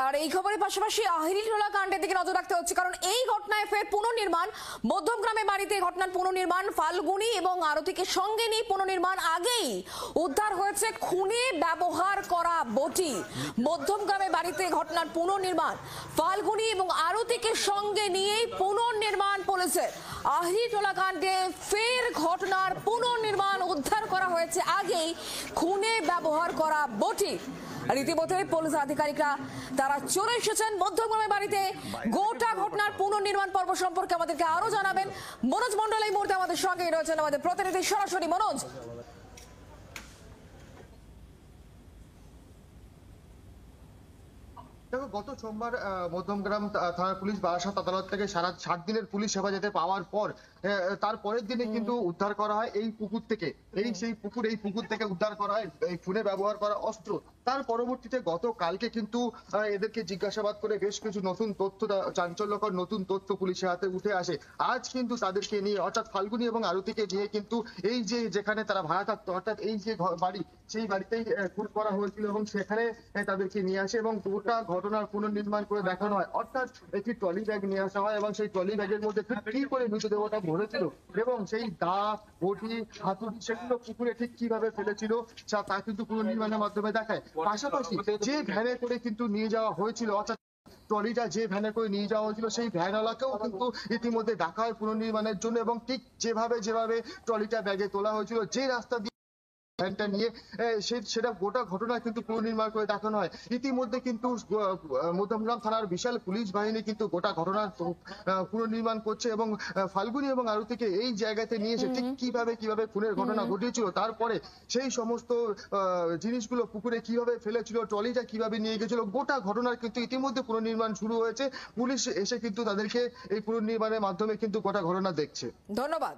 আর এই খবরের পাশাপাশি আহিরিটোলা কাণ্ডের দিকে নজর রাখতে হচ্ছে, কারণ এই ঘটনায় ফের পুনর্নির্মাণ। মধ্যমগ্রামে বাড়িতে ঘটনার পুনর্নির্মাণ, ফাল্গুনি এবং আরতিকে সঙ্গে নিয়ে পুনর্নির্মাণ। আগেই উদ্ধার হয়েছে খুনে ব্যবহার করা বটি। মধ্যমগ্রামে বাড়িতে ঘটনার পুনর্নির্মাণ, ফাল্গুনি এবং আরতিকে সঙ্গে নিয়েই পুনর্নির্মাণ পুলিশের। আহিরিটোলা কাণ্ডে ফের ঘটনার পুনর্নির্মাণ, উদ্ধার করা হয়েছে আগেই খুনে ব্যবহার করা বটি। রীতিমতো পুলিশ আধিকারিকরা তারা চলে এসেছেন মধ্যমগ্রামের বাড়িতে। গোটা ঘটনার পুনর্নির্মাণ পর্ব সম্পর্কে আমাদেরকে আরো জানাবেন মনোজ মন্ডল। এই মুহূর্তে আমাদের সঙ্গে রয়েছেন আমাদের প্রতিনিধি সরাসরি। মনোজ, দেখো, গত সোমবার মধ্যমগ্রাম থানার পুলিশ বারাসাত আদালত থেকে 7 দিনের পুলিশ হেফাজতে পাওয়ার পর তার পরের দিনে কিন্তু উদ্ধার করা হয় এই পুকুর থেকে। এই পুকুর থেকে উদ্ধার করা হয় এই খুনে ব্যবহার করা অস্ত্র। তার পরবর্তীতে গতকালকে কিন্তু এদেরকে জিজ্ঞাসাবাদ করে বেশ কিছু নতুন তথ্য, চাঞ্চল্যকর নতুন তথ্য পুলিশের হাতে উঠে আসে। আজ কিন্তু তাদেরকে নিয়ে, অর্থাৎ ফাল্গুনি এবং আরতিকে নিয়ে কিন্তু এই যেখানে তারা ভাড়া থাকতো, অর্থাৎ এই যে বাড়ি, সেই বাড়িতেই খুন করা হয়েছিল এবং সেখানে তাদেরকে নিয়ে আসে এবং গোটা ঘটনার পুনর্নির্মাণ করে দেখানো হয়। অর্থাৎ একটি ট্রলি ব্যাগ নিয়ে আসা হয় এবং সেই ট্রলি ব্যাগের মধ্যে কি করে মৃতদেহটা ভরেছিল এবং সেই দা, বটি, হাতুড়ি সেগুলো পুকুরে ঠিক কিভাবে ফেলেছিল তা কিন্তু পুনর্নির্মাণের মাধ্যমে দেখায়। পাশাপাশি যে ভ্যানে করে কিন্তু নিয়ে যাওয়া হয়েছিল, অর্থাৎ ট্রলিটা যে ভ্যানে করে নিয়ে যাওয়া হয়েছিল, সেই ভ্যানওয়ালাকেও কিন্তু ইতিমধ্যে ডাকা হয় পুনর্নির্মাণের জন্য এবং ঠিক যেভাবে ট্রলিটা ব্যাগে তোলা হয়েছিল, যে রাস্তা দিয়ে ভ্যানটা নিয়ে সেটা গোটা ঘটনা কিন্তু পুনর্নির্মাণ করে দেখানো হয়। ইতিমধ্যে কিন্তু মধ্যমগ্রাম থানার বিশাল পুলিশ বাহিনী কিন্তু গোটা ঘটনার পুনর্নির্মাণ করছে এবং ফাল্গুনি এবং আরতিকে এই জায়গাতে নিয়ে এসে ঠিক কিভাবে খুনের ঘটনা ঘটিয়েছিল, তারপরে সেই সমস্ত জিনিসগুলো পুকুরে কিভাবে ফেলেছিল, ট্রলিটা কিভাবে নিয়ে গেছিল, গোটা ঘটনার কিন্তু ইতিমধ্যে পুনর্নির্মাণ শুরু হয়েছে। পুলিশ এসে কিন্তু তাদেরকে এই পুনর্নির্মাণের মাধ্যমে কিন্তু গোটা ঘটনা দেখছে। ধন্যবাদ।